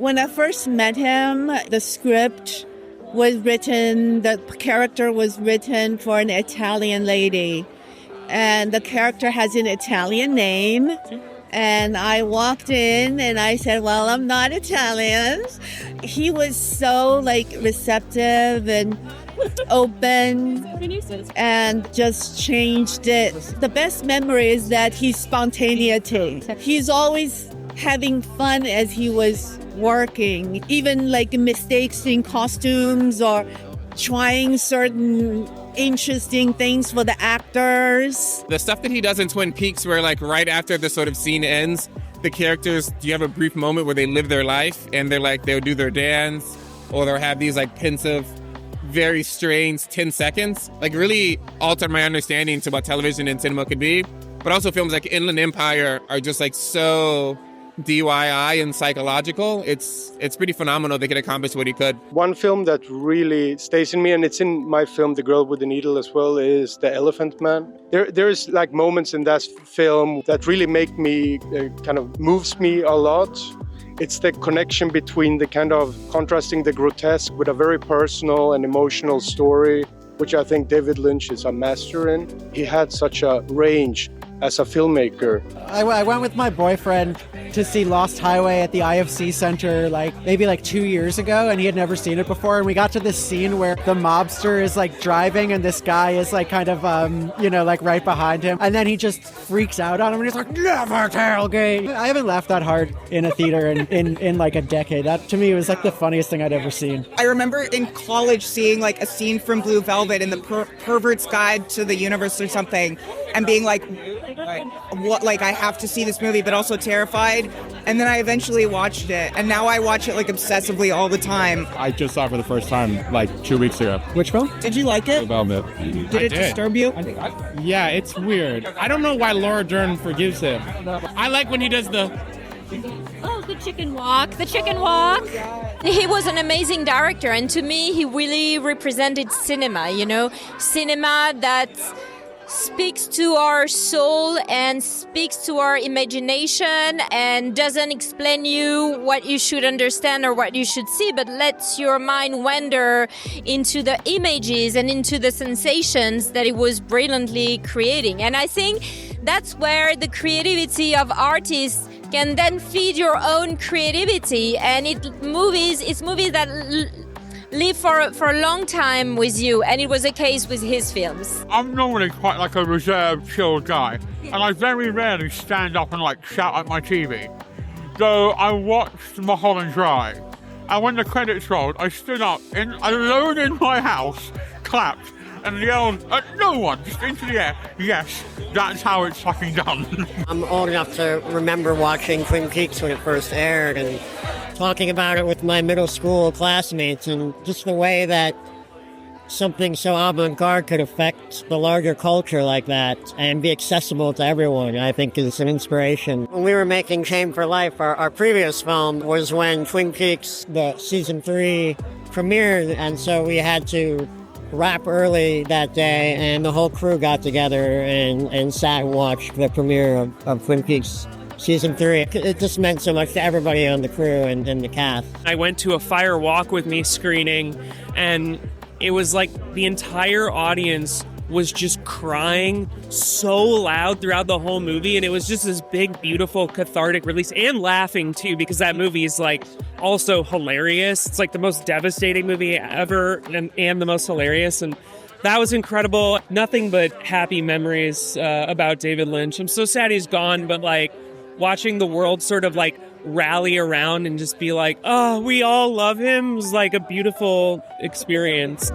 When I first met him, the script the character was written for an Italian lady. And the character has an Italian name. And I walked in and I said, well, I'm not Italian. He was so receptive and open and just changed it. The best memory is that he's spontaneity. He's always having fun as he was working, even mistakes in costumes or trying certain interesting things for the actors. The stuff that he does in Twin Peaks where right after the sort of scene ends, the characters, do you have a brief moment where they live their life and they'll do their dance or they'll have these pensive, very strange 10 seconds, really altered my understanding to what television and cinema could be. But also films like Inland Empire are just so DIY and psychological. It's pretty phenomenal they could accomplish what he could. One film that really stays in me, and it's in my film The Girl with the Needle as well, is The Elephant Man. There's moments in that film that really make me, kind of moves me a lot. It's the connection between the kind of contrasting the grotesque with a very personal and emotional story, which I think David Lynch is a master in. He had such a range as a filmmaker. I went with my boyfriend to see Lost Highway at the IFC Center maybe 2 years ago, and he had never seen it before. And we got to this scene where the mobster is driving and this guy is kind of right behind him, and then he just freaks out on him and he's like, never tailgate. I haven't laughed that hard in a theater in a decade. That to me was the funniest thing I'd ever seen. I remember in college seeing a scene from Blue Velvet in the Pervert's Guide to the Universe or something, and being what I have to see this movie, but also terrified. And then I eventually watched it, and now I watch it obsessively all the time. I just saw it for the first time 2 weeks ago. Which film? Did you like it? Velvet. Did it disturb you? Yeah, it's weird. I don't know why Laura Dern forgives him. I like when he does the chicken walk. The chicken walk. He was an amazing director, and to me, he really represented cinema, cinema that speaks to our soul and speaks to our imagination and doesn't explain you what you should understand or what you should see, but lets your mind wander into the images and into the sensations that it was brilliantly creating. And I think that's where the creativity of artists can then feed your own creativity, and it's movies that live for a long time with you, and it was the case with his films. I'm normally quite a reserved, chilled guy, and I very rarely stand up and shout at my TV. So I watched Mulholland Drive, and when the credits rolled, I stood up alone in my house, clapped, and yelled at no one, just into the air. Yes, that's how it's fucking done. I'm old enough to remember watching Twin Peaks when it first aired and talking about it with my middle school classmates, and just the way that something so avant-garde could affect the larger culture like that and be accessible to everyone, I think is an inspiration. When we were making Shame for Life, our previous film was when Twin Peaks, the season 3 premiered, and so we had to wrap early that day, and the whole crew got together and sat and watched the premiere of Twin Peaks Season 3. It just meant so much to everybody on the crew and the cast. I went to a Fire Walk With Me screening, and it was the entire audience was just crying so loud throughout the whole movie, and it was just this big, beautiful, cathartic release, and laughing too, because that movie is also hilarious. It's the most devastating movie ever, and the most hilarious, and that was incredible. Nothing but happy memories about David Lynch. I'm so sad he's gone, but watching the world sort of rally around and just be oh, we all love him was a beautiful experience.